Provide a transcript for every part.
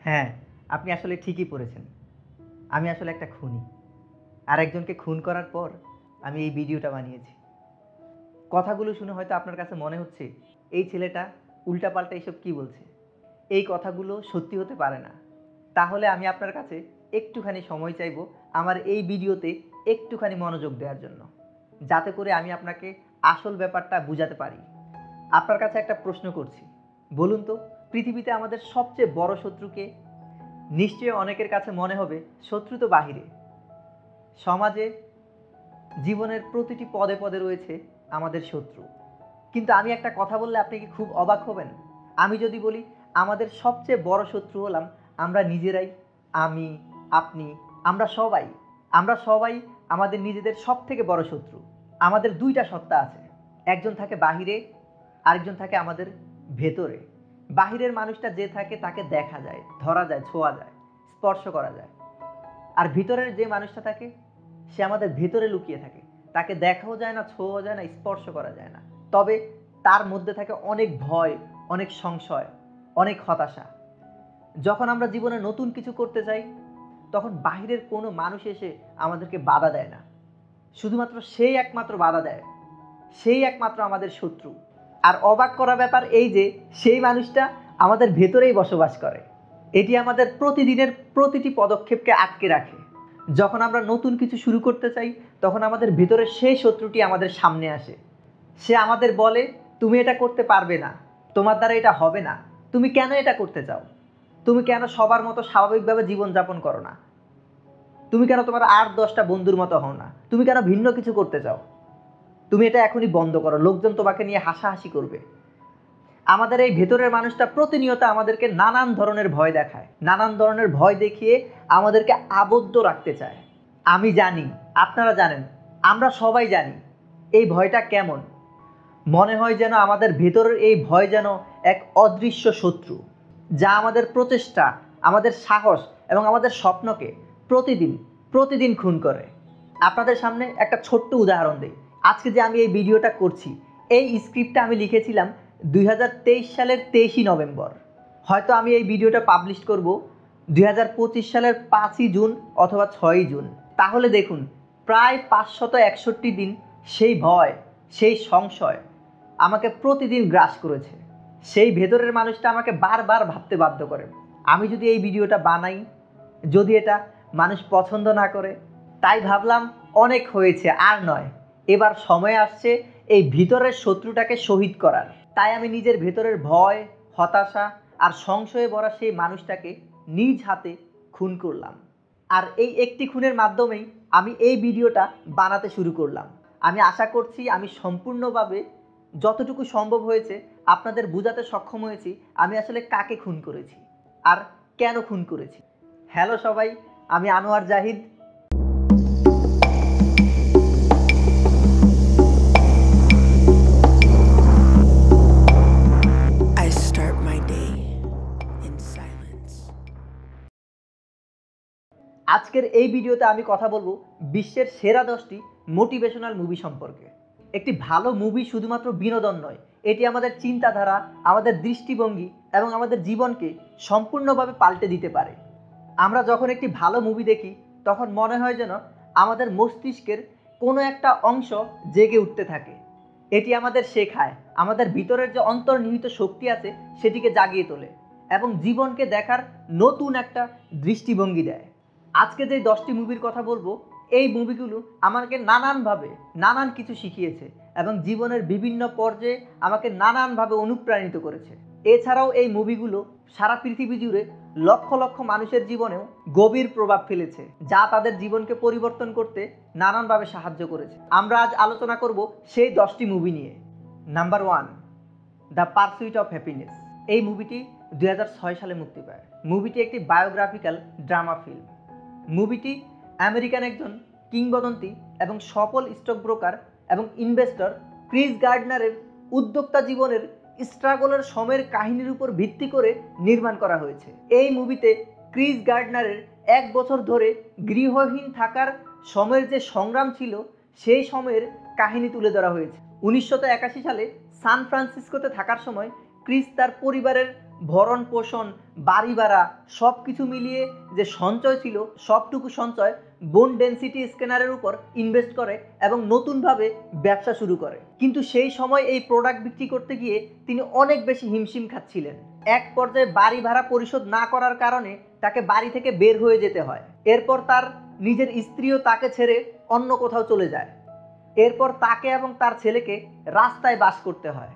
হ্যাঁ, আপনি আসলে ঠিকই পড়েছেন। আমি আসলে একটা খুনি। আরেকজনকে খুন করার পর আমি এই ভিডিওটা বানিয়েছি। কথাগুলো শুনে হয়তো আপনার কাছে মনে হচ্ছে এই ছেলেটা উল্টাপাল্টা এসব কি বলছে। এই কথাগুলো সত্যি হতে পারে না। তাহলে আমি আপনার কাছে একটুখানি সময় চাইবো আমার এই ভিডিওতে একটুখানি মনোযোগ দেওয়ার জন্য। যাতে করে আমি আপনাকে আসল ব্যাপারটা বুঝাতে পারি। আপনার কাছে একটা প্রশ্ন করছি। বলুন তো পৃথিবীতে আমাদের সবচেয়ে বড় শত্রু কে? নিশ্চয়ই অনেকের কাছে মনে হবে শত্রু তো বাহিরে। সমাজে জীবনের প্রতিটি পদে পদে রয়েছে আমাদের শত্রু। কিন্তু আমি একটা কথা বললে আপনি কি খুব অবাক হবেন? আমি যদি বলি আমাদের সবচেয়ে বড় শত্রু হলাম আমরা নিজেরাই। আমি, আপনি, আমরা সবাই। আমরা সবাই আমাদের নিজেদের সবথেকে বড় শত্রু। আমাদের দুইটা সত্তা আছে। একজন থাকে বাহিরে, আরেকজন থাকে আমাদের ভেতরে। বাহিরের মানুষটা যে থাকে তাকে দেখা যায়, ধরা যায়, ছোঁয়া যায়, স্পর্শ করা যায়। আর ভিতরের যে মানুষটা থাকে সে আমাদের ভেতরে লুকিয়ে থাকে। তাকে দেখাও যায় না, ছোঁয়াও যায় না, স্পর্শ করা যায় না। তবে তার মধ্যে থাকে অনেক ভয়, অনেক সংশয়, অনেক হতাশা। যখন আমরা জীবনে নতুন কিছু করতে চাই তখন বাহিরের কোনো মানুষ এসে আমাদেরকে বাধা দেয় না। শুধুমাত্র সেই একমাত্র বাধা দেয়, সেই একমাত্র আমাদের শত্রু। আর অবাক করা ব্যাপার এই যে সেই মানুষটা আমাদের ভেতরেই বসবাস করে। এটি আমাদের প্রতিদিনের প্রতিটি পদক্ষেপকে আটকে রাখে। যখন আমরা নতুন কিছু শুরু করতে চাই তখন আমাদের ভেতরের সেই শত্রুটি আমাদের সামনে আসে। সে আমাদের বলে তুমি এটা করতে পারবে না, তোমার দ্বারা এটা হবে না, তুমি কেন এটা করতে চাও, তুমি কেন সবার মতো স্বাভাবিকভাবে জীবনযাপন করো না, তুমি কেন তোমার ৮-১০টা বন্ধুর মতো হও না, তুমি কেন ভিন্ন কিছু করতে চাও, তুমি এটা এখনই বন্ধ করো, লোকজন তোমাকে নিয়ে হাসাহাসি করবে। আমাদের এই ভেতরের মানুষটা প্রতিনিয়ত আমাদেরকে নানান ধরনের ভয় দেখায়, নানান ধরনের ভয় দেখিয়ে আমাদেরকে আবদ্ধ রাখতে চায়। আমি জানি, আপনারা জানেন, আমরা সবাই জানি এই ভয়টা কেমন। মনে হয় যেন আমাদের ভেতরের এই ভয় যেন এক অদৃশ্য শত্রু, যা আমাদের প্রচেষ্টা, আমাদের সাহস এবং আমাদের স্বপ্নকে প্রতিদিন প্রতিদিন খুন করে। আপনাদের সামনে একটা ছোট্ট উদাহরণ দিই। আজকে যে আমি এই ভিডিওটা করছি, এই স্ক্রিপ্টটা আমি লিখেছিলাম 2023 সালের 23 নভেম্বর। হয়তো আমি এই ভিডিওটা পাবলিশ করব 2025 সালের 5ই জুন অথবা 6ই জুন। তাহলে দেখুন প্রায় 561 দিন সেই ভয়, সেই সংশয় আমাকে প্রতিদিন গ্রাস করেছে। সেই ভেতরের মানুষটা আমাকে বারবার ভাবতে বাধ্য করে, আমি যদি এই ভিডিওটা বানাই, যদি এটা মানুষ পছন্দ না করে। তাই ভাবলাম অনেক হয়েছে, আর নয়, এবার সময় আসছে এই ভিতরের শত্রুটাকে শহীদ করার। তাই আমি নিজের ভেতরের ভয়, হতাশা আর সংশয়ে ভরা সেই মানুষটাকে নিজ হাতে খুন করলাম। আর এই একটি খুনের মাধ্যমেই আমি এই ভিডিওটা বানাতে শুরু করলাম। আমি আশা করছি আমি সম্পূর্ণভাবে যতটুকু সম্ভব হয়েছে আপনাদের বোঝাতে সক্ষম হয়েছি আমি আসলে কাকে খুন করেছি আর কেন খুন করেছি। হ্যালো সবাই, আমি আনোয়ার জাহিদ। আজকের এই ভিডিওতে আমি কথা বলবো বিশ্বের সেরা 10টি মোটিভেশনাল মুভি সম্পর্কে। একটি ভালো মুভি শুধুমাত্র বিনোদন নয়, এটি আমাদের চিন্তাধারা, আমাদের দৃষ্টিভঙ্গি এবং আমাদের জীবনকে সম্পূর্ণভাবে পাল্টে দিতে পারে। আমরা যখন একটি ভালো মুভি দেখি তখন মনে হয় যেন আমাদের মস্তিষ্কের কোনো একটা অংশ জেগে উঠতে থাকে। এটি আমাদের শেখায়, আমাদের ভিতরের যে অন্তর্নিহিত শক্তি আছে সেটিকে জাগিয়ে তোলে এবং জীবনকে দেখার নতুন একটা দৃষ্টিভঙ্গি দেয়। আজকে যে 10টি মুভির কথা বলবো, এই মুভিগুলো আমাকে নানানভাবে নানান কিছু শিখিয়েছে এবং জীবনের বিভিন্ন পর্যায়ে আমাকে নানানভাবে অনুপ্রাণিত করেছে। এছাড়াও এই মুভিগুলো সারা পৃথিবী জুড়ে লক্ষ লক্ষ মানুষের জীবনেও গভীর প্রভাব ফেলেছে, যা তাদের জীবনকে পরিবর্তন করতে নানানভাবে সাহায্য করেছে। আমরা আজ আলোচনা করব সেই 10টি মুভি নিয়ে। Number 1, the pursuit of happiness. এই মুভিটি 2006 সালে মুক্তি পায়। মুভিটি একটি বায়োগ্রাফিক্যাল ড্রামা ফিল্ম। মুভিটি আমেরিকান একজন কিংবদন্তি এবং সফল স্টক ব্রোকার এবং ইনভেস্টর ক্রিস গার্ডনারের উদ্যোক্তা জীবনের স্ট্রাগলের সময়ের কাহিনীর উপর ভিত্তি করে নির্মাণ করা হয়েছে। এই মুভিতে ক্রিস গার্ডনারের 1 বছর ধরে গৃহহীন থাকার সময়ের যে সংগ্রাম ছিল সেই সময়ের কাহিনী তুলে ধরা হয়েছে। 1981 সালে সান ফ্রান্সিসকোতে থাকার সময় ক্রিস তার পরিবারের ভরণ পোষণ, বাড়ি ভাড়া সব কিছু মিলিয়ে যে সঞ্চয় ছিল সবটুকু সঞ্চয় বোন ডেনসিটি স্ক্যানারের উপর ইনভেস্ট করে এবং নতুনভাবে ব্যবসা শুরু করে। কিন্তু সেই সময় এই প্রোডাক্ট বিক্রি করতে গিয়ে তিনি অনেক বেশি হিমশিম খাচ্ছিলেন। এক পর্যায়ে বাড়ি ভাড়া পরিশোধ না করার কারণে তাকে বাড়ি থেকে বের হয়ে যেতে হয়। এরপর তার নিজের স্ত্রীও তাকে ছেড়ে অন্য কোথাও চলে যায়। এরপর তাকে এবং তার ছেলেকে রাস্তায় বাস করতে হয়।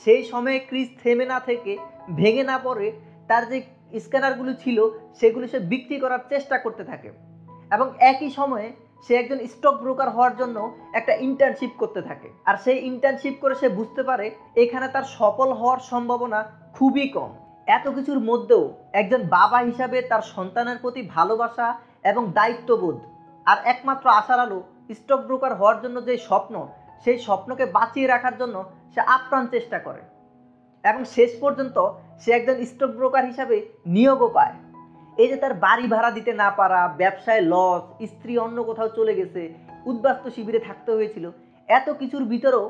সেই সময়ে ক্রিস থেমে না থেকে, ভেঙে না পড়ে তার যে স্ক্যানারগুলো ছিল সেগুলো সে বিক্রি করার চেষ্টা করতে থাকে এবং একই সময়ে সে একজন স্টক ব্রোকার হওয়ার জন্য একটা ইন্টার্নশিপ করতে থাকে। আর সেই ইন্টার্নশিপ করে সে বুঝতে পারে এখানে তার সফল হওয়ার সম্ভাবনা খুবই কম। এত কিছুর মধ্যেও একজন বাবা হিসাবে তার সন্তানের প্রতি ভালোবাসা এবং দায়িত্ববোধ আর একমাত্র আশার আলো স্টক ব্রোকার হওয়ার জন্য যে স্বপ্ন, সেই স্বপ্নকে বাঁচিয়ে রাখার জন্য সে আপ্রাণ চেষ্টা করে এবং শেষ পর্যন্ত সে একজন স্টক ব্রোকার হিসাবে নিয়োগও পায়। এই যে তার বাড়ি ভাড়া দিতে না পারা, ব্যবসায় লস, স্ত্রী অন্য কোথাও চলে গেছে, উদ্বাস্তু শিবিরে থাকতে হয়েছিল, এত কিছুর ভিতরেও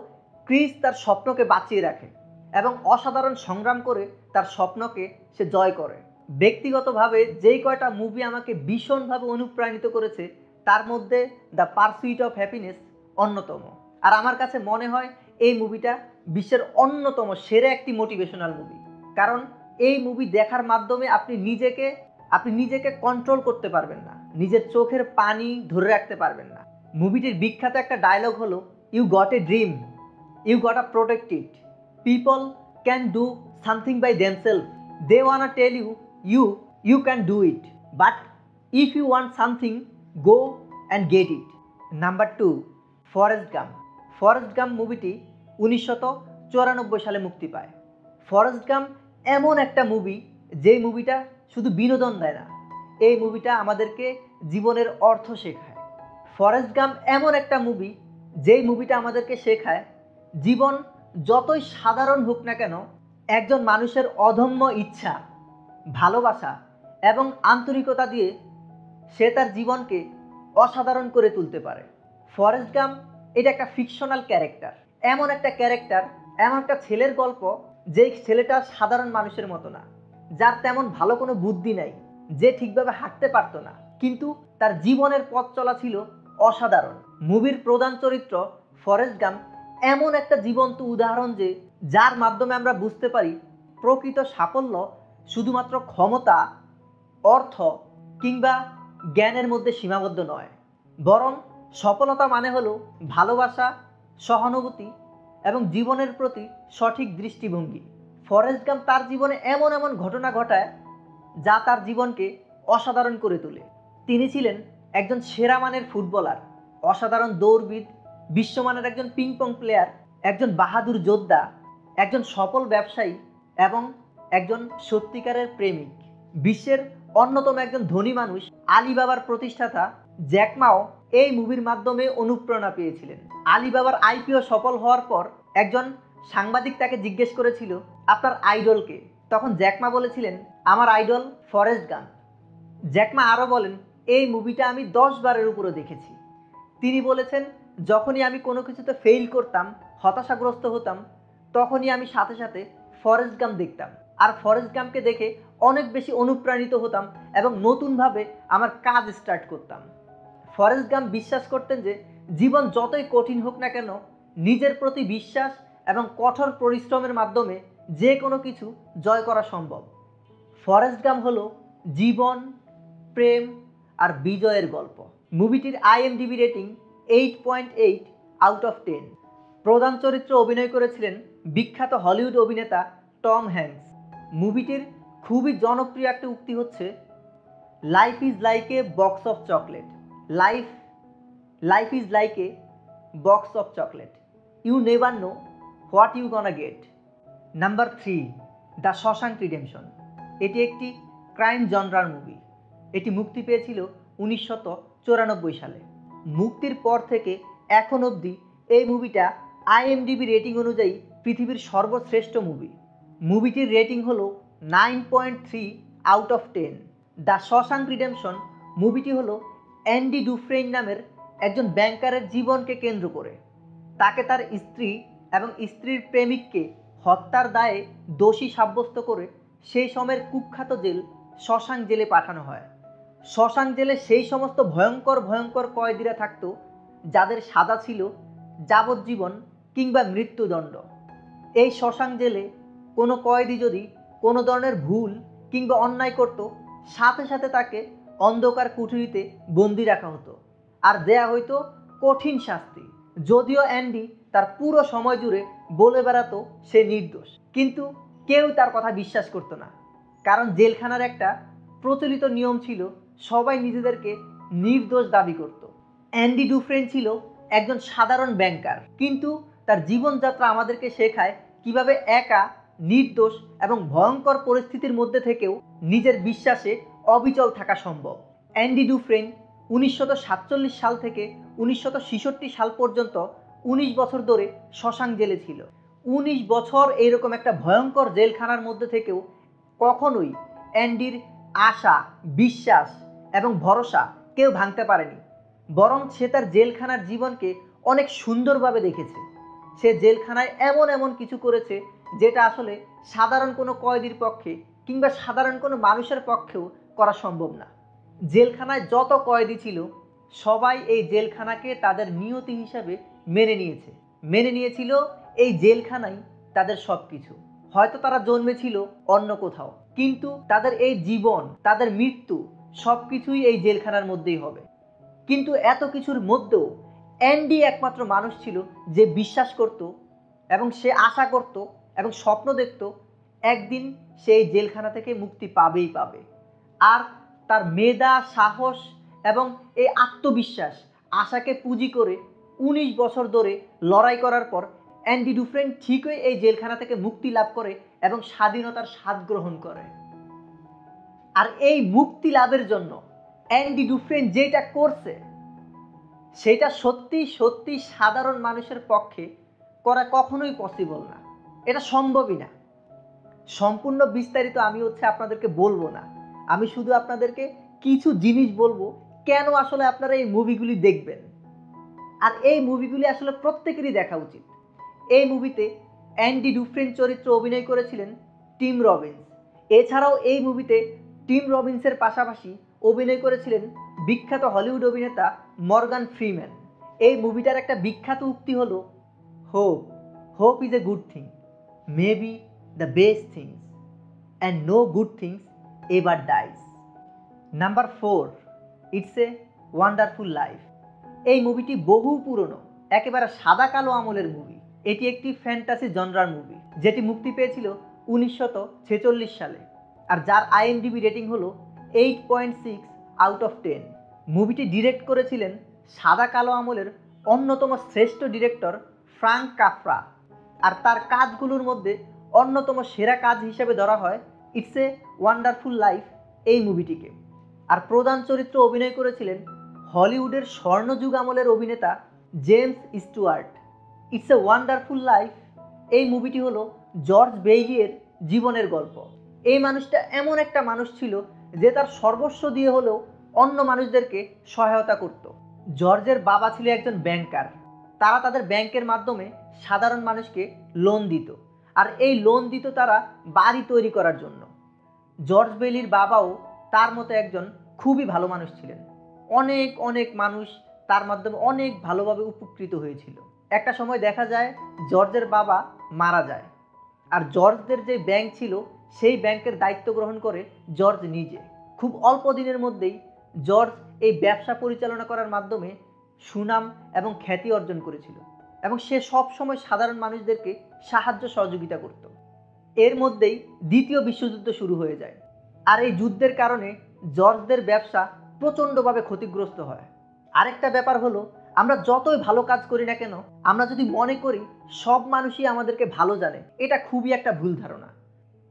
ক্রিস তার স্বপ্নকে বাঁচিয়ে রাখে এবং অসাধারণ সংগ্রাম করে তার স্বপ্নকে সে জয় করে। ব্যক্তিগতভাবে যেই কয়টা মুভি আমাকে ভীষণভাবে অনুপ্রাণিত করেছে তার মধ্যে দ্য পারসুইট অফ হ্যাপিনেস অন্যতম। আর আমার কাছে মনে হয় এই মুভিটা বিশ্বের অন্যতম সেরা একটি মোটিভেশনাল মুভি। কারণ এই মুভি দেখার মাধ্যমে আপনি নিজেকে কন্ট্রোল করতে পারবেন না, নিজের চোখের পানি ধরে রাখতে পারবেন না। মুভিটির বিখ্যাত একটা ডায়লগ হলো, you got a dream, you got a protect it, people can do something by themselves, they wanna tell you can do it, but if you want something go and get it. Number 2, Forrest Gump. Forrest Gump মুভিটি 1994 সালে মুক্তি পায়। Forrest Gump এমন একটা movie যেই মুভিটা শুধু বিনোদন দেয় না, এই মুভিটা আমাদেরকে জীবনের অর্থ শেখায়। ফরেস্ট গাম্প এমন একটা মুভি যেই মুভিটা আমাদেরকে শেখায় জীবন যতই সাধারণ হোক না কেন, একজন মানুষের অদম্য ইচ্ছা, ভালোবাসা এবং আন্তরিকতা দিয়ে সে তার জীবনকে অসাধারণ করে তুলতে পারে। ফরেস্ট গাম্প এটা একটা ফিকশনাল ক্যারেক্টার, এমন একটা ক্যারেক্টার, এমন একটা ছেলের গল্প যেই ছেলেটা সাধারণ মানুষের মতো না, যার তেমন ভালো কোনো বুদ্ধি নাই, যে ঠিকভাবে হাঁটতে পারতো না, কিন্তু তার জীবনের পথ চলা ছিল অসাধারণ। মুভির প্রধান চরিত্র ফরেস্ট গাম্প এমন একটা জীবন্ত উদাহরণ যে যার মাধ্যমে আমরা বুঝতে পারি প্রকৃত সাফল্য শুধুমাত্র ক্ষমতা, অর্থ কিংবা জ্ঞানের মধ্যে সীমাবদ্ধ নয়, বরং সফলতা মানে হলো ভালোবাসা, সহানুভূতি এবং জীবনের প্রতি সঠিক দৃষ্টিভঙ্গি। ফরেস্ট গাম্প তার জীবনে এমন এমন ঘটনা ঘটায় যা তার জীবনকে অসাধারণ করে তোলে। তিনি ছিলেন একজন সেরা মানের ফুটবলার, অসাধারণ দৌড়বিদ, বিশ্বমানের একজন পিংপং প্লেয়ার, একজন বাহাদুর যোদ্ধা, একজন সফল ব্যবসায়ী এবং একজন সত্যিকারের প্রেমিক। বিশ্বের অন্যতম একজন ধনী মানুষ আলিবাবার প্রতিষ্ঠাতা জ্যাক মাও এই মুভির মাধ্যমে অনুপ্রেরণা পেয়েছিলেন। আলিবাবার আইপিও সফল হওয়ার পর একজন সাংবাদিক তাকে জিজ্ঞেস করেছিল, আপনার আইডলকে? তখন জ্যাক মা বলেছিলেন, আমার idol Forrest Gump. Jack Ma আরও বলেন, এই মুভিটা আমি 10 বারের উপরে দেখেছি। তিনি বলেছেন, যখনই আমি কোনো কিছুতে ফেইল করতাম, হতাশাগ্রস্ত হতাম, তখনই আমি সাথে সাথে ফরেস্ট গাম্প দেখতাম আর ফরেস্ট গাম্পকে দেখে অনেক বেশি অনুপ্রাণিত হতাম এবং নতুনভাবে আমার কাজ স্টার্ট করতাম। ফরেস্ট গাম্প বিশ্বাস করতেন যে জীবন যতই কঠিন হোক না কেন, নিজের প্রতি বিশ্বাস এবং কঠোর পরিশ্রমের মাধ্যমে যে কোনো কিছু জয় করা সম্ভব। ফরেস্ট গাম্প হলো জীবন, প্রেম আর বিজয়ের গল্প। মুভিটির IMDb রেটিং 8.8 আউট অফ 10। প্রধান চরিত্রে অভিনয় করেছিলেন বিখ্যাত হলিউড অভিনেতা টম হ্যাঙ্কস। মুভিটির খুবই জনপ্রিয় একটা উক্তি হচ্ছে, life is like a box of chocolate, life is like a box of chocolate, you never know what you gonna get. Number 3, the Shawshank Redemption. এটি একটি ক্রাইম জনরার মুভি। এটি মুক্তি পেয়েছিল 1994 সালে। মুক্তির পর থেকে এখন অবধি এই মুভিটা IMDb রেটিং অনুযায়ী পৃথিবীর সর্বশ্রেষ্ঠ মুভি। মুভিটির রেটিং হলো 9.3 out of 10। The Shawshank Redemption মুভিটি হলো অ্যান্ডি ডুফ্রেইন নামের একজন ব্যাংকারের জীবনকে কেন্দ্র করে। তাকে তার স্ত্রী এবং স্ত্রীর প্রেমিককে হত্যার দায়ে দোষী সাব্যস্ত করে সেই সময়ের কুখ্যাত জেল শশাঙ্ক জেলে পাঠানো হয়। শশাঙ্ক জেলে সেই সমস্ত ভয়ঙ্কর ভয়ঙ্কর কয়েদিরা থাকতো যাদের সাজা ছিল যাবজ্জীবন কিংবা মৃত্যুদণ্ড। এই শশাঙ্ক জেলে কোনো কয়েদি যদি কোনো ধরনের ভুল কিংবা অন্যায় করত, সাথে সাথে তাকে অন্ধকার কুঠুরিতে বন্দি রাখা হতো আর দেয়া হইতো কঠিন শাস্তি। যদিও অ্যান্ডি তার পুরো সময় জুড়ে বলে বেড়াতো সে নির্দোষ, কিন্তু কেউ তার কথা বিশ্বাস করতো না, কারণ জেলখানার একটা প্রচলিত নিয়ম ছিল সবাই নিজেদেরকে নির্দোষ দাবি করত। অ্যান্ডি ডুফ্রেন ছিল একজন সাধারণ ব্যাংকার, কিন্তু তার জীবনযাত্রা আমাদেরকে শেখায় কিভাবে একা, নির্দোষ এবং ভয়ঙ্কর পরিস্থিতির মধ্যে থেকেও নিজের বিশ্বাসে অবিচল থাকা সম্ভব। অ্যান্ডি ডুফ্রেন 1947 সাল থেকে 1966 সাল পর্যন্ত 19 বছর ধরে শশাঙ্ক জেলে ছিল। 19 বছর এইরকম একটা ভয়ঙ্কর জেলখানার মধ্যে থেকেও কখনোই অ্যান্ডির আশা, বিশ্বাস এবং ভরসা কেউ ভাঙতে পারেনি, বরং সে তার জেলখানার জীবনকে অনেক সুন্দরভাবে দেখেছে। সে জেলখানায় এমন এমন কিছু করেছে যেটা আসলে সাধারণ কোনো কয়েদির পক্ষে কিংবা সাধারণ কোনো মানুষের পক্ষেও করা সম্ভব না। জেলখানায় যত কয়েদি ছিল সবাই এই জেলখানাকে তাদের নিয়তি হিসাবে মেনে নিয়েছিল এই জেলখানাই তাদের সব কিছু। হয়তো তারা জন্মেছিল অন্য কোথাও, কিন্তু তাদের এই জীবন, তাদের মৃত্যু সব কিছুই এই জেলখানার মধ্যেই হবে। কিন্তু এত কিছুর মধ্যেও অ্যান্ডি একমাত্র মানুষ ছিল যে বিশ্বাস করত এবং সে আশা করত এবং স্বপ্ন দেখত একদিন সে এই জেলখানা থেকে মুক্তি পাবেই পাবে। আর তার মেধা, সাহস এবং এই আত্মবিশ্বাস, আশাকে পুঁজি করে 19 বছর ধরে লড়াই করার পর অ্যান্ডি ডুফ্রেন ঠিকই এই জেলখানা থেকে মুক্তি লাভ করে এবং স্বাধীনতার স্বাদ গ্রহণ করে। আর এই মুক্তি লাভের জন্য অ্যান্ডি ডুফ্রেন যেটা করছে সেটা সত্যি সত্যি সাধারণ মানুষের পক্ষে করা কখনোই পসিবল না, এটা সম্ভবই না। সম্পূর্ণ বিস্তারিত আমি আপনাদেরকে বলবো না, আমি শুধু আপনাদেরকে কিছু জিনিস বলবো কেন আসলে আপনারা এই মুভিগুলি দেখবেন। আর এই মুভিগুলি আসলে প্রত্যেকেরই দেখা উচিত। এই মুভিতে অ্যান্ডি ডুফ্রেন চরিত্রে অভিনয় করেছিলেন টিম রবিন্স। এছাড়াও এই মুভিতে টিম রবিন্সের পাশাপাশি অভিনয় করেছিলেন বিখ্যাত হলিউড অভিনেতা মর্গান ফ্রিম্যান। এই মুভিটার একটা বিখ্যাত উক্তি হলো, hope is a good thing, maybe the best things, and no good things ever dies. Number 4, it's a wonderful life. এই মুভিটি বহু পুরনো, একেবারে সাদা কালো আমলের মুভি। এটি একটি ফ্যান্টাসি জনরার মুভি যেটি মুক্তি পেয়েছিল 1946 সালে, আর যার IMDb রেটিং হলো 8.6 আউট অফ 10। মুভিটি ডিরেক্ট করেছিলেন সাদা কালো আমলের অন্যতম শ্রেষ্ঠ ডিরেক্টর ফ্রাঙ্ক কাফরা, আর তার কাজগুলোর মধ্যে অন্যতম সেরা কাজ হিসেবে ধরা হয় ইটস এ ওয়ান্ডারফুল লাইফ এই মুভিটিকে। আর প্রধান চরিত্রে অভিনয় করেছিলেন হলিউডের স্বর্ণযুগ আমলের অভিনেতা James Stewart. It's a wonderful life এই মুভিটি হলো জর্জ বেইলির জীবনের গল্প। এই মানুষটা এমন একটা মানুষ ছিল যে তার সর্বস্ব দিয়ে হলেও অন্য মানুষদেরকে সহায়তা করত। জর্জের বাবা ছিল একজন ব্যাংকার, তারা তাদের ব্যাংকের মাধ্যমে সাধারণ মানুষকে লোন দিত, আর এই লোন দিত তারা বাড়ি তৈরি করার জন্য। জর্জ বেইলির বাবাও তার মতো একজন খুবই ভালো মানুষ ছিলেন। অনেক অনেক মানুষ তার মাধ্যমে অনেক ভালোভাবে উপকৃত হয়েছিল। একটা সময় দেখা যায় জর্জের বাবা মারা যায়, আর জর্জদের যে ব্যাংক ছিল সেই ব্যাংকের দায়িত্ব গ্রহণ করে জর্জ নিজে। খুব অল্প দিনের মধ্যেই জর্জ এই ব্যবসা পরিচালনা করার মাধ্যমে সুনাম এবং খ্যাতি অর্জন করেছিল, এবং সে সব সময় সাধারণ মানুষদেরকে সাহায্য সহযোগিতা করত। এর মধ্যেই দ্বিতীয় বিশ্বযুদ্ধ শুরু হয়ে যায়, আর এই যুদ্ধের কারণে জর্জদের ব্যবসা প্রচণ্ডভাবে ক্ষতিগ্রস্ত হয়। আরেকটা ব্যাপার হলো, আমরা যতই ভালো কাজ করি না কেন, আমরা যদি মনে করি সব মানুষই আমাদেরকে ভালো জানে, এটা খুবই একটা ভুল ধারণা।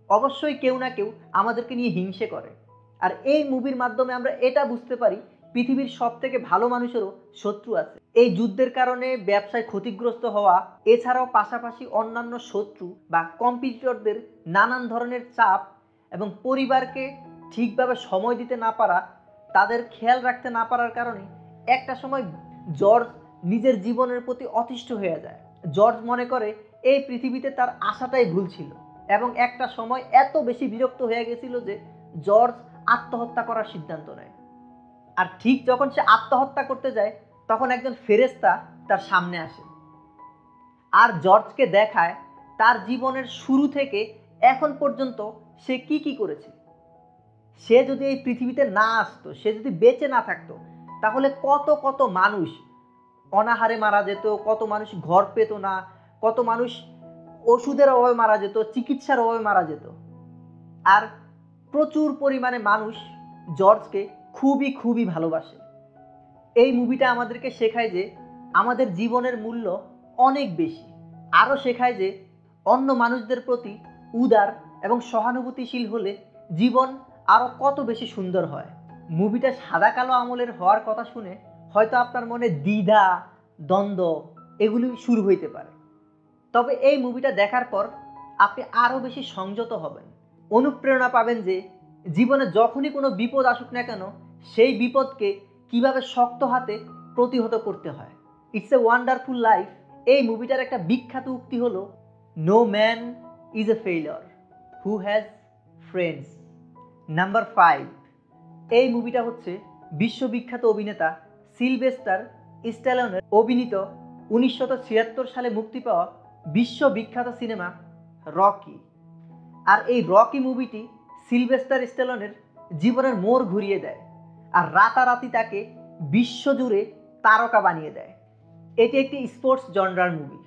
অবশ্যই কেউ না কেউ আমাদেরকে নিয়ে হিংসে করে। আর এই মুভির মাধ্যমে আমরা এটা বুঝতে পারি পৃথিবীর সব থেকে ভালো মানুষেরও শত্রু আছে। এই যুদ্ধের কারণে ব্যবসায় ক্ষতিগ্রস্ত হওয়া, এছাড়াও পাশাপাশি অন্যান্য শত্রু বা কম্পিটিটরদের নানান ধরনের চাপ এবং পরিবারকে ঠিকভাবে সময় দিতে না পারা, তাদের খেয়াল রাখতে না পারার কারণে একটা সময় জর্জ নিজের জীবনের প্রতি অতিষ্ঠ হয়ে যায়। জর্জ মনে করে এই পৃথিবীতে তার আশাটাই ভুল ছিল, এবং একটা সময় এত বেশি বিরক্ত হয়ে গেছিল যে জর্জ আত্মহত্যা করার সিদ্ধান্ত নেয়। আর ঠিক যখন সে আত্মহত্যা করতে যায় তখন একজন ফেরেশতা তার সামনে আসে আর জর্জকে দেখায় তার জীবনের শুরু থেকে এখন পর্যন্ত সে কি কি করেছে। সে যদি এই পৃথিবীতে না আসতো, সে যদি বেঁচে না থাকতো, তাহলে কত কত মানুষ অনাহারে মারা যেত, কত মানুষ ঘর পেত না, কত মানুষ ওষুধের অভাবে মারা যেত, চিকিৎসার অভাবে মারা যেত। আর প্রচুর পরিমাণে মানুষ জর্জকে খুবই খুবই ভালোবাসে। এই মুভিটা আমাদেরকে শেখায় যে আমাদের জীবনের মূল্য অনেক বেশি। আরও শেখায় যে অন্য মানুষদের প্রতি উদার এবং সহানুভূতিশীল হলে জীবন আরও কত বেশি সুন্দর হয়। মুভিটা সাদা কালো আমলের হওয়ার কথা শুনে হয়তো আপনার মনে দ্বিধা, দ্বন্দ্ব এগুলি শুরু হইতে পারে। তবে এই মুভিটা দেখার পর আপনি আরও বেশি সংযত হবেন, অনুপ্রেরণা পাবেন যে জীবনে যখনই কোনো বিপদ আসুক না কেন সেই বিপদকে কিভাবে শক্ত হাতে প্রতিহত করতে হয়। It's a wonderful life. এই মুভিটার একটা বিখ্যাত উক্তি হলো, no man is a failure who has friends. Number 5, এই মুভিটা হচ্ছে বিশ্ববিখ্যাত অভিনেতা সিলভেস্টার স্ট্যালোনের অভিনীত 1976 সালে মুক্তি পাওয়া বিশ্ববিখ্যাত সিনেমা রকি। আর এই রকি মুভিটি সিলভেস্টার স্ট্যালোনের জীবনের মোড় ঘুরিয়ে দেয় আর রাতারাতি তাকে বিশ্বজুড়ে তারকা বানিয়ে দেয়। এটি একটি স্পোর্টস জনরার মুভি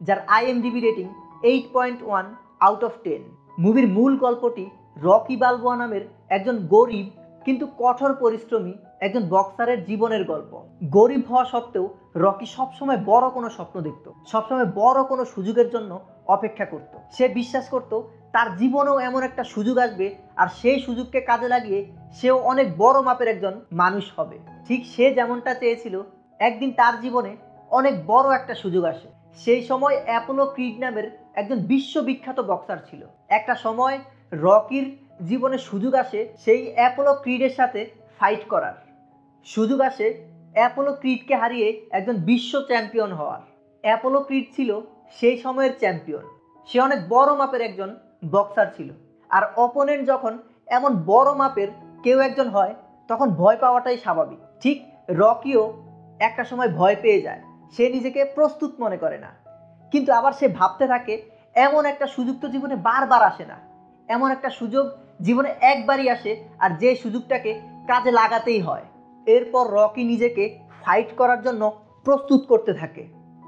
যার IMDb রেটিং 8.1 আউট অফ 10। মুভির মূল গল্পটি রকি বালবোয়া নামের একজন গরিব কিন্তু কঠোর পরিশ্রমী একজন বক্সারের জীবনের গল্প। গরিব হওয়া সত্ত্বেও রকি সবসময় বড় কোনো স্বপ্ন দেখত, সবসময় বড় কোনো সুযোগের জন্য অপেক্ষা করত। সে বিশ্বাস করত তার জীবনেও এমন একটা সুযোগ আসবে আর সেই সুযোগকে কাজে লাগিয়ে সেও অনেক বড় মাপের একজন মানুষ হবে। ঠিক সে যেমনটা চেয়েছিল, একদিন তার জীবনে অনেক বড় একটা সুযোগ আসে। সেই সময় অ্যাপোলো ক্রিড নামের একজন বিশ্ববিখ্যাত বক্সার ছিল। একটা সময় রকির জীবনে সুযোগ আসে সেই অ্যাপোলো ক্রিডের সাথে ফাইট করার। সুযোগ আসে অ্যাপোলো ক্রিডকে হারিয়ে একজন বিশ্ব চ্যাম্পিয়ন হওয়ার। অ্যাপোলো ক্রিড ছিল সেই সময়ের চ্যাম্পিয়ন, সে অনেক বড় মাপের একজন বক্সার ছিল। আর অপোনেন্ট যখন এমন বড় মাপের কেউ একজন হয় তখন ভয় পাওয়াটাই স্বাভাবিক। ঠিক রকিও একটা সময় ভয় পেয়ে যায়, সে নিজেকে প্রস্তুত মনে করে না। কিন্তু আবার সে ভাবতে থাকে এমন একটা সুযোগ তো জীবনে বারবার আসে না, এমন একটা সুযোগ জীবনে একবারই আসে আর যে সুযোগটাকে কাজে লাগাতেই হয়। এরপর রকি নিজেকে ফাইট করার জন্য প্রস্তুত করতে থাকে।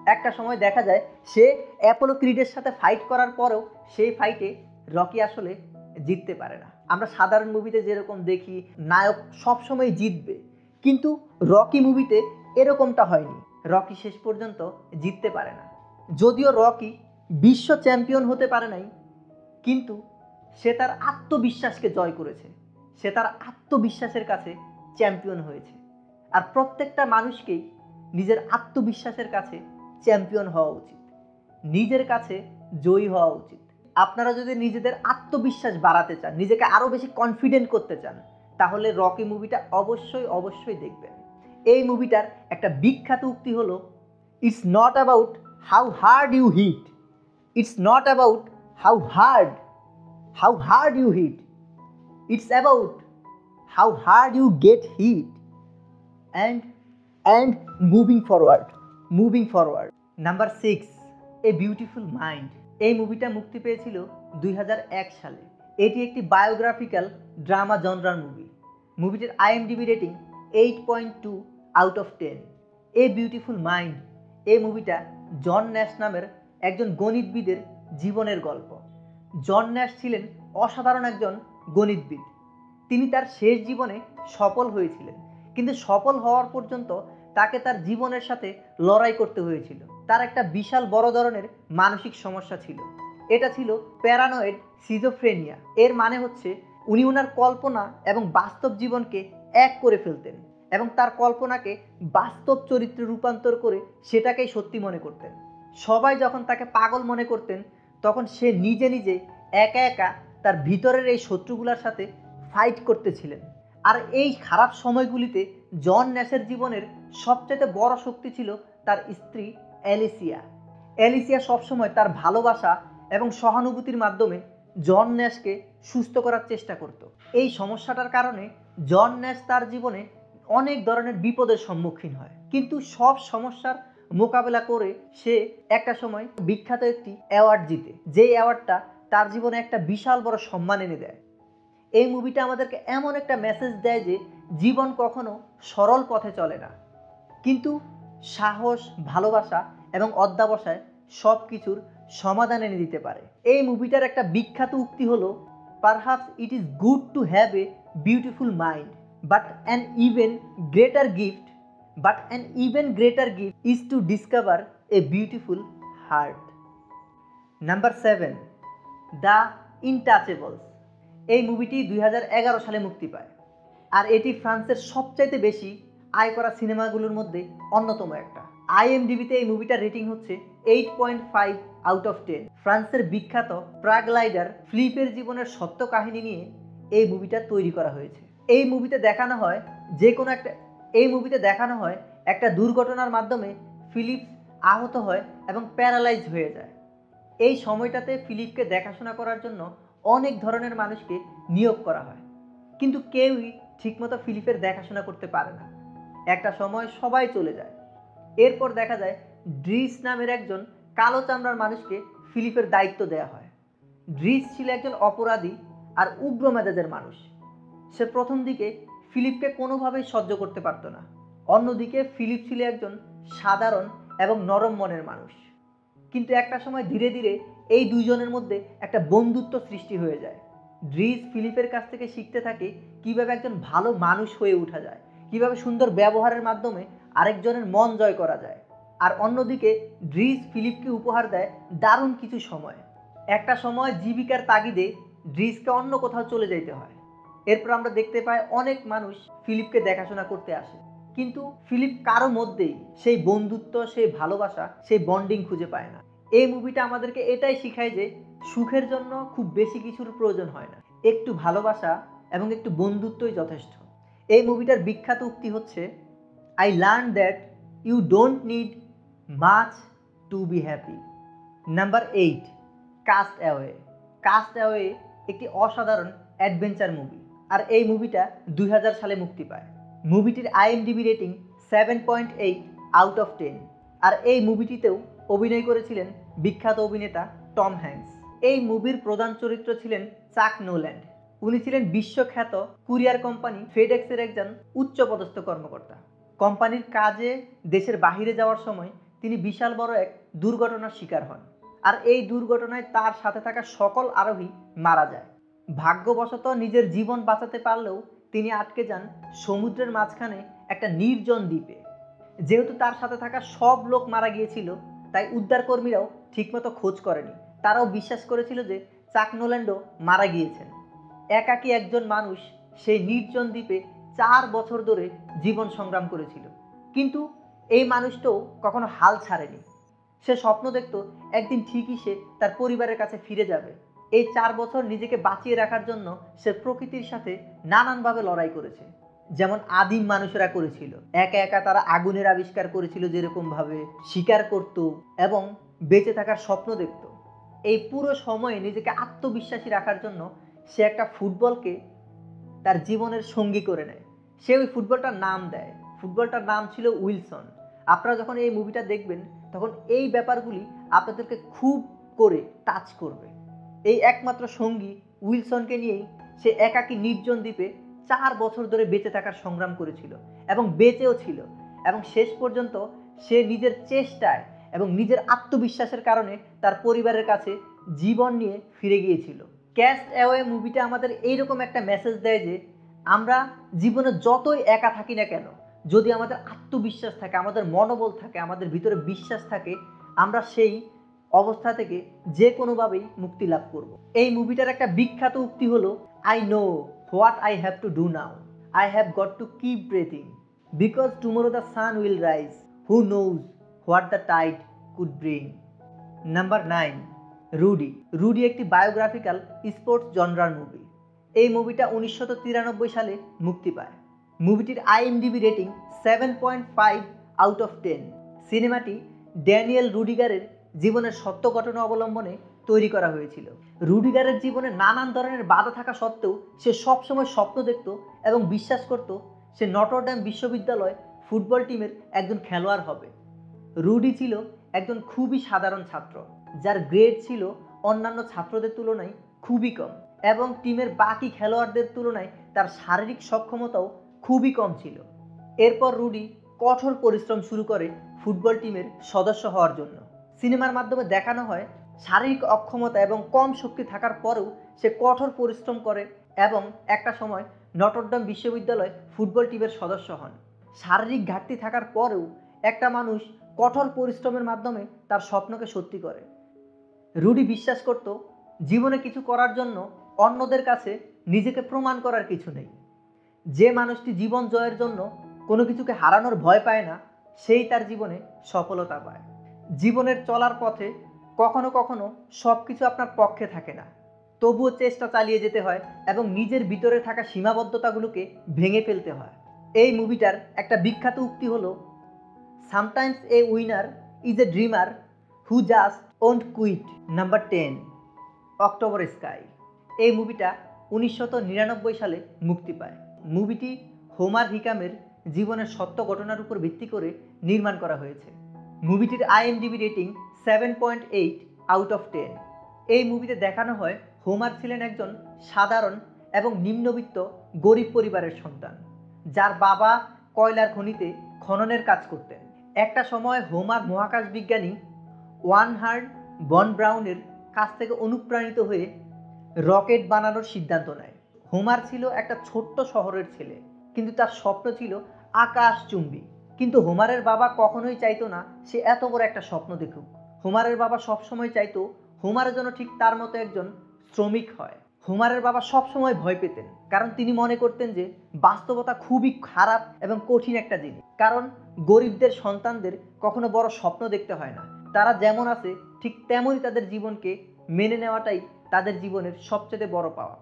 একটা সময় দেখা যায় সে অ্যাপোলো ক্রিডের সাথে ফাইট করার পরেও সেই ফাইটে রকি আসলে জিততে পারে না। আমরা সাধারণ মুভিতে যেরকম দেখি নায়ক সবসময় জিতবে, কিন্তু রকি মুভিতে এরকমটা হয়নি। রকি শেষ পর্যন্ত জিততে পারে না। যদিও রকি বিশ্ব চ্যাম্পিয়ন হতে পারে নাই, কিন্তু সে তার আত্মবিশ্বাসকে জয় করেছে, সে তার আত্মবিশ্বাসের কাছে চ্যাম্পিয়ন হয়েছে। আর প্রত্যেকটা মানুষকেই নিজের আত্মবিশ্বাসের কাছে চ্যাম্পিয়ন হওয়া উচিত, নিজের কাছে জয়ী হওয়া উচিত। আপনারা যদি নিজেদের আত্মবিশ্বাস বাড়াতে চান, নিজেকে আরও বেশি কনফিডেন্ট করতে চান, তাহলে রকি মুভিটা অবশ্যই অবশ্যই দেখবেন। এই মুভিটার একটা বিখ্যাত উক্তি হলো, it's not about how hard you hit, it's not about how hard you hit, it's about how hard you get hit and moving forward. Number 6, A beautiful Mind. এই মুভিটা মুক্তি পেয়েছিল 2001 সালে। এটি একটি বায়োগ্রাফিক্যাল ড্রামা জনরার মুভি। মুভিটির IMDb rating 8.2 out of 10। A beautiful Mind এই মুভিটা জন ন্যাশ নামের একজন গণিতবিদের জীবনের গল্প। জন ন্যাশ ছিলেন অসাধারণ একজন গণিতবিদ। তিনি তার শেষ জীবনে সফল হয়েছিলেন, কিন্তু সফল হওয়ার পর্যন্ত তাকে তার জীবনের সাথে লড়াই করতে হয়েছিল। তার একটা বিশাল বড় ধরনের মানসিক সমস্যা ছিল, এটা ছিল প্যারানয়েড সিজোফ্রেনিয়া। এর মানে হচ্ছে উনি ওনার কল্পনা এবং বাস্তব জীবনকে এক করে ফেলতেন এবং তার কল্পনাকে বাস্তব চরিত্রে রূপান্তর করে সেটাকেই সত্যি মনে করতেন। সবাই যখন তাকে পাগল মনে করতেন তখন সে নিজে নিজে একা একা তার ভিতরের এই শত্রুগুলোর সাথে ফাইট করতেছিলেন। আর এই খারাপ সময়গুলিতে জন ন্যাশের জীবনের সবচেয়ে বড় শক্তি ছিল তার স্ত্রী অ্যালিসিয়া। অ্যালিসিয়া সবসময় তার ভালোবাসা এবং সহানুভূতির মাধ্যমে জন ন্যাশকে সুস্থ করার চেষ্টা করত। এই সমস্যাটার কারণে জন ন্যাশ তার জীবনে অনেক ধরনের বিপদের সম্মুখীন হয়, কিন্তু সব সমস্যার মোকাবেলা করে সে একটা সময় বিখ্যাত একটি অ্যাওয়ার্ড জিতে, যেই অ্যাওয়ার্ডটা তার জীবনে একটা বিশাল বড় সম্মান এনে দেয়। এই মুভিটা আমাদেরকে এমন একটা মেসেজ দেয় যে জীবন কখনো সরল পথে চলে না, কিন্তু সাহস, ভালোবাসা এবং অধ্যবসায় সব কিছুর সমাধান এনে দিতে পারে। এই মুভিটার একটা বিখ্যাত উক্তি হলো, perhaps it is good to have a beautiful mind, but an even greater gift is to discover a beautiful heart. Number 7, the Intouchables. এই মুভিটি 2011 সালে মুক্তি পায়, আর এটি ফ্রান্সের সবচাইতে বেশি আয় করা সিনেমাগুলোর মধ্যে অন্যতম একটা। IMDb-তে এই মুভিটার রেটিং হচ্ছে 8.5 আউট অফ 10। ফ্রান্সের বিখ্যাত প্যারাগ্লাইডার ফিলিপের জীবনের সত্য কাহিনী নিয়ে এই মুভিটা তৈরি করা হয়েছে। এই মুভিতে দেখানো হয় একটা দুর্ঘটনার মাধ্যমে ফিলিপ আহত হয় এবং প্যারালাইজ হয়ে যায়। এই সময়টাতে ফিলিপকে দেখাশোনা করার জন্য অনেক ধরনের মানুষকে নিয়োগ করা হয়, কিন্তু কেউই ঠিকমতো ফিলিপের দেখাশোনা করতে পারে না। একটা সময় সবাই চলে যায়। এরপর দেখা যায় ড্রিস নামের একজন কালো চামড়ার মানুষকে ফিলিপের দায়িত্ব দেওয়া হয়। ড্রিস ছিল একজন অপরাধী আর উগ্র মেজাজের মানুষ। সে প্রথম দিকে ফিলিপকে কোনোভাবেই সহ্য করতে পারত না। অন্যদিকে ফিলিপ ছিল একজন সাধারণ এবং নরম মনের মানুষ। কিন্তু একটা সময় ধীরে ধীরে এই দুইজনের মধ্যে একটা বন্ধুত্ব সৃষ্টি হয়ে যায়। ড্রিস ফিলিপের কাছ থেকে শিখতে থাকে কিভাবে একজন ভালো মানুষ হয়ে ওঠা যায়, কিভাবে সুন্দর ব্যবহারের মাধ্যমে আরেকজনের মন জয় করা যায়। আর অন্যদিকে ড্রিস ফিলিপকে উপহার দেয় দারুণ কিছু সময়। একটা সময় জীবিকার তাগিদে ড্রিসকে অন্য কোথাও চলে যেতে হয়। এরপর আমরা দেখতে পাই অনেক মানুষ ফিলিপকে দেখাশোনা করতে আসে, কিন্তু ফিলিপ কারো মধ্যেই সেই বন্ধুত্ব, সেই ভালোবাসা, সেই বন্ডিং খুঁজে পায় না। এই মুভিটা আমাদেরকে এটাই শিখায় যে সুখের জন্য খুব বেশি কিছুর প্রয়োজন হয় না, একটু ভালোবাসা এবং একটু বন্ধুত্বই যথেষ্ট। এই মুভিটার বিখ্যাত উক্তি হচ্ছে, I learn that you don't need much to be happy. Number 8, cast away. Cast away একটি অসাধারণ অ্যাডভেঞ্চার মুভি, আর এই মুভিটা 2000 সালে মুক্তি পায়। মুভিটির IMDb রেটিং 7.8 আউট অফ 10। আর এই মুভিটিতেও অভিনয় করেছিলেন বিখ্যাত অভিনেতা টম হ্যাঙ্কস। এই মুভির প্রধান চরিত্র ছিলেন চাক নোল্যান্ড। উনি ছিলেন বিশ্বখ্যাত কুরিয়ার কোম্পানি ফেডেক্সের একজন উচ্চপদস্থ কর্মকর্তা। কোম্পানির কাজে দেশের বাহিরে যাওয়ার সময় তিনি বিশাল বড় এক দুর্ঘটনার শিকার হন, আর এই দুর্ঘটনায় তার সাথে থাকা সকল আরোহী মারা যায়। ভাগ্যবশত নিজের জীবন বাঁচাতে পারলেও তিনি আটকে যান সমুদ্রের মাঝখানে একটা নির্জন দ্বীপে। যেহেতু তার সাথে থাকা সব লোক মারা গিয়েছিল, তাই উদ্ধারকর্মীরাও ঠিকমতো খোঁজ করেনি। তারাও বিশ্বাস করেছিল যে চাক নোল্যান্ডও মারা গিয়েছেন। একাকী একজন মানুষ সেই নির্জন দ্বীপে 4 বছর ধরে জীবন সংগ্রাম করেছিল, কিন্তু এই মানুষটাও কখনো হাল ছাড়েনি। সে স্বপ্ন দেখত একদিন ঠিকই সে তার পরিবারের কাছে ফিরে যাবে। এই 4 বছর নিজেকে বাঁচিয়ে রাখার জন্য সে প্রকৃতির সাথে নানানভাবে লড়াই করেছে, যেমন আদিম মানুষেরা করেছিল। একা একা তারা আগুনের আবিষ্কার করেছিল, যেরকমভাবে শিকার করত এবং বেঁচে থাকার স্বপ্ন দেখত। এই পুরো সময়ে নিজেকে আত্মবিশ্বাসী রাখার জন্য সে একটা ফুটবলকে তার জীবনের সঙ্গী করে নেয়। সে ওই ফুটবলটার নাম দেয়, ফুটবলটার নাম ছিল উইলসন। আপনারা যখন এই মুভিটা দেখবেন তখন এই ব্যাপারগুলি আপনাদেরকে খুব করে টাচ করবে। এই একমাত্র সঙ্গী উইলসনকে নিয়েই সে একাকী নির্জন দ্বীপে 4 বছর ধরে বেঁচে থাকার সংগ্রাম করেছিল এবং বেঁচেও ছিল, এবং শেষ পর্যন্ত সে নিজের চেষ্টায় এবং নিজের আত্মবিশ্বাসের কারণে তার পরিবারের কাছে জীবন নিয়ে ফিরে গিয়েছিল। ক্যাস্ট অ্যাওয়ে মুভিটা আমাদের এইরকম একটা মেসেজ দেয় যে আমরা জীবনে যতই একা থাকি না কেন, যদি আমাদের আত্মবিশ্বাস থাকে, আমাদের মনোবল থাকে, আমাদের ভিতরে বিশ্বাস থাকে, আমরা সেই অবস্থা থেকে যে কোনোভাবেই মুক্তি লাভ করব। এই মুভিটার একটা বিখ্যাত উক্তি হলো, I know what I have to do now, I have got to keep breathing because tomorrow the sun will rise, who knows what the tide could bring. Number 9, Rudy একটি বায়োগ্রাফিক্যাল স্পোর্টস জনরার movie. এই মুভিটা 1993 সালে মুক্তি পায়। মুভিটির IMDb rating 7.5 out of 10। সিনেমাটি Daniel রুডিগারের জীবনের সত্য ঘটনা অবলম্বনে তৈরি করা হয়েছিল। রুডিগারের জীবনে নানান ধরনের বাধা থাকা সত্ত্বেও সে সবসময় স্বপ্ন দেখত এবং বিশ্বাস করত সে নটরডেম বিশ্ববিদ্যালয় ফুটবল টিমের একজন খেলোয়াড় হবে। রুডি ছিল একজন খুবই সাধারণ ছাত্র, যার গ্রেড ছিল অন্যান্য ছাত্রদের তুলনায় খুবই কম এবং টিমের বাকি খেলোয়াড়দের তুলনায় তার শারীরিক সক্ষমতাও খুবই কম ছিল। এরপর রুডি কঠোর পরিশ্রম শুরু করে ফুটবল টিমের সদস্য হওয়ার জন্য। সিনেমার মাধ্যমে দেখানো হয় শারীরিক অক্ষমতা এবং কম শক্তি থাকার পরেও সে কঠোর পরিশ্রম করে এবং একটা সময় নটরডেম বিশ্ববিদ্যালয় ফুটবল টিমের সদস্য হন। শারীরিক ঘাটতি থাকার পরেও একটা মানুষ কঠোর পরিশ্রমের মাধ্যমে তার স্বপ্নকে সত্যি করে। রুডি বিশ্বাস করত জীবনে কিছু করার জন্য অন্যদের কাছে নিজেকে প্রমাণ করার কিছু নেই। যে মানুষটি জীবন জয়ের জন্য কোনো কিছুকে হারানোর ভয় পায় না, সেই তার জীবনে সফলতা পায়। জীবনের চলার পথে কখনো কখনো সব কিছু আপনার পক্ষে থাকে না, তবুও চেষ্টা চালিয়ে যেতে হয় এবং নিজের ভিতরে থাকা সীমাবদ্ধতাগুলোকে ভেঙে ফেলতে হয়। এই মুভিটার একটা বিখ্যাত উক্তি হলো, sometimes a winner is a dreamer who just won't quit. Number 10, October sky. এই মুভিটা 1999 সালে মুক্তি পায়। মুভিটি হোমার হিকামের জীবনের সত্য ঘটনার উপর ভিত্তি করে নির্মাণ করা হয়েছে। মুভিটির আইএমডিবি রেটিং 7.8 আউট অফ 10। এই মুভিতে দেখানো হয় হোমার ছিলেন একজন সাধারণ এবং নিম্নবিত্ত গরিব পরিবারের সন্তান, যার বাবা কয়লার খনিতে খননের কাজ করতেন। একটা সময় হোমার মহাকাশ বিজ্ঞানী ওয়ার্নহার্ড বন ব্রাউনের কাছ থেকে অনুপ্রাণিত হয়ে রকেট বানানোর সিদ্ধান্ত নেয়। হোমার ছিল একটা ছোট্ট শহরের ছেলে, কিন্তু তার স্বপ্ন ছিল আকাশচুম্বী। কিন্তু হোমারের বাবা কখনোই চাইতো না সে এত বড় একটা স্বপ্ন দেখুক। হোমারের বাবা সবসময় চাইতো হোমারের জন্য ঠিক তার মতো একজন শ্রমিক হয়। হোমারের বাবা সবসময় ভয় পেতেন, কারণ তিনি মনে করতেন যে বাস্তবতা খুবই খারাপ এবং কঠিন একটা জিনিস। কারণ গরিবদের সন্তানদের কখনো বড় স্বপ্ন দেখতে হয় না, তারা যেমন আছে ঠিক তেমনই তাদের জীবনকে মেনে নেওয়াটাই তাদের জীবনের সবচেয়ে বড় পাওয়া।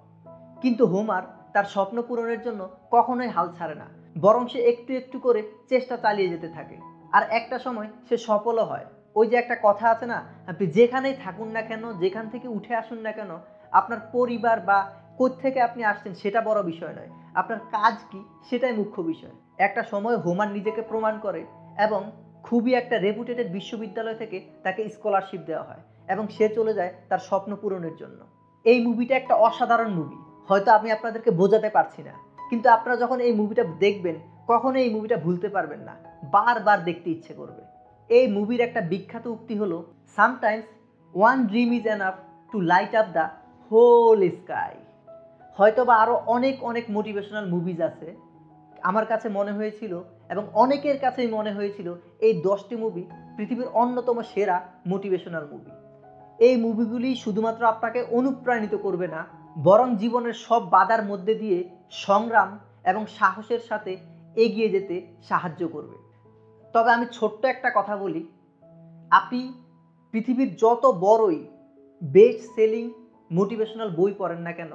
কিন্তু হোমার তার স্বপ্ন পূরণের জন্য কখনোই হাল ছাড়ে না, বরং সে একটু একটু করে চেষ্টা চালিয়ে যেতে থাকে। আর একটা সময় সে সফলও হয়। ওই যে একটা কথা আছে না, আপনি যেখানেই থাকুন না কেন, যেখান থেকে উঠে আসুন না কেন, আপনার পরিবার বা কোত্থেকে আপনি আসছেন সেটা বড় বিষয় নয়, আপনার কাজ কি সেটাই মুখ্য বিষয়। একটা সময় হোমার নিজেকে প্রমাণ করে এবং খুবই একটা রেপুটেটেড বিশ্ববিদ্যালয় থেকে তাকে স্কলারশিপ দেওয়া হয় এবং সে চলে যায় তার স্বপ্ন পূরণের জন্য। এই মুভিটা একটা অসাধারণ মুভি, হয়তো আমি আপনাদেরকে বোঝাতে পারছি না, কিন্তু আপনারা যখন এই মুভিটা দেখবেন কখনো এই মুভিটা ভুলতে পারবেন না, বারবার দেখতে ইচ্ছে করবে। এই মুভির একটা বিখ্যাত উক্তি হলো, sometimes one dream is enough to light up the whole sky. হয়তো বা আরও অনেক অনেক মোটিভেশনাল মুভিজ আছে। আমার কাছে মনে হয়েছিল এবং অনেকের কাছেই মনে হয়েছিল এই 10টি মুভি পৃথিবীর অন্যতম সেরা মোটিভেশনাল মুভি। এই মুভিগুলি শুধুমাত্র আপনাকে অনুপ্রাণিত করবে না, বরং জীবনের সব বাধার মধ্যে দিয়ে সংগ্রাম এবং সাহসের সাথে এগিয়ে যেতে সাহায্য করবে। তবে আমি ছোট্ট একটা কথা বলি, আপনি পৃথিবীর যত বড়ই বেস্ট সেলিং মোটিভেশনাল বই পড়েন না কেন,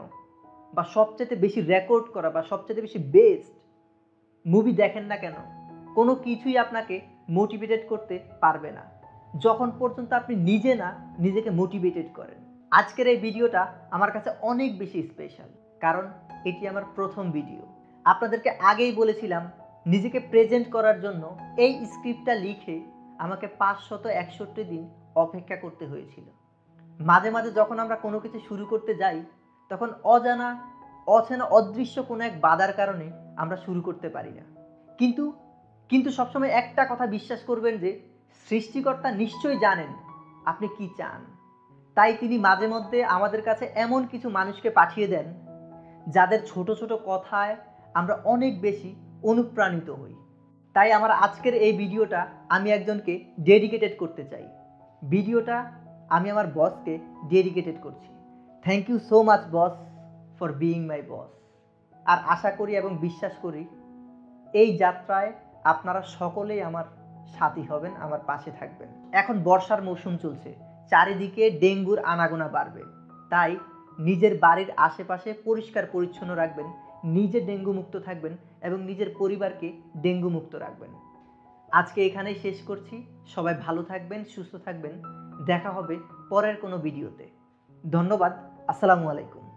বা সবচেয়ে বেশি রেকর্ড করা বা সবচেয়ে বেশি বেস্ট মুভি দেখেন না কেন, কোনো কিছুই আপনাকে মোটিভেটেড করতে পারবে না যখন পর্যন্ত আপনি নিজে না নিজেকে মোটিভেটেড করেন। আজকের এই ভিডিওটা আমার কাছে অনেক বেশি স্পেশাল, কারণ এটি আমার প্রথম ভিডিও। আপনাদেরকে আগেই বলেছিলাম নিজেকে প্রেজেন্ট করার জন্য এই স্ক্রিপ্টটা লিখে আমাকে 561 দিন অপেক্ষা করতে হয়েছিল। মাঝে মাঝে যখন আমরা কোনো কিছু শুরু করতে যাই, তখন অজানা অচেনা অদৃশ্য কোনো এক বাধার কারণে আমরা শুরু করতে পারি না। কিন্তু সবসময় একটা কথা বিশ্বাস করবেন যে সৃষ্টিকর্তা নিশ্চয়ই জানেন আপনি কি চান। তাই তিনি মাঝে মধ্যে আমাদের কাছে এমন কিছু মানুষকে পাঠিয়ে দেন যাদের ছোট ছোট কথায় আমরা অনেক বেশি অনুপ্রাণিত হই। তাই আমার আজকের এই ভিডিওটা আমি একজনকে ডেডিকেটেড করতে চাই। ভিডিওটা আমি আমার বসকে ডেডিকেটেড করছি। Thank you so much boss for being my boss. আর আশা করি এবং বিশ্বাস করি এই যাত্রায় আপনারা সকলেই আমার সাথী হবেন, আমার পাশে থাকবেন। এখন বর্ষার মৌসুম চলছে, চারিদিকে ডেঙ্গুর আনাগোনা বাড়বে, তাই নিজের বাড়ির আশেপাশে পরিষ্কার পরিচ্ছন্ন রাখবেন, নিজে ডেঙ্গু মুক্ত থাকবেন এবং নিজের পরিবারকে ডেঙ্গু মুক্ত রাখবেন। আজকে এখানেই শেষ করছি। সবাই ভালো থাকবেন, সুস্থ থাকবেন। দেখা হবে পরের কোনো ভিডিওতে। ধন্যবাদ। আসসালামু আলাইকুম।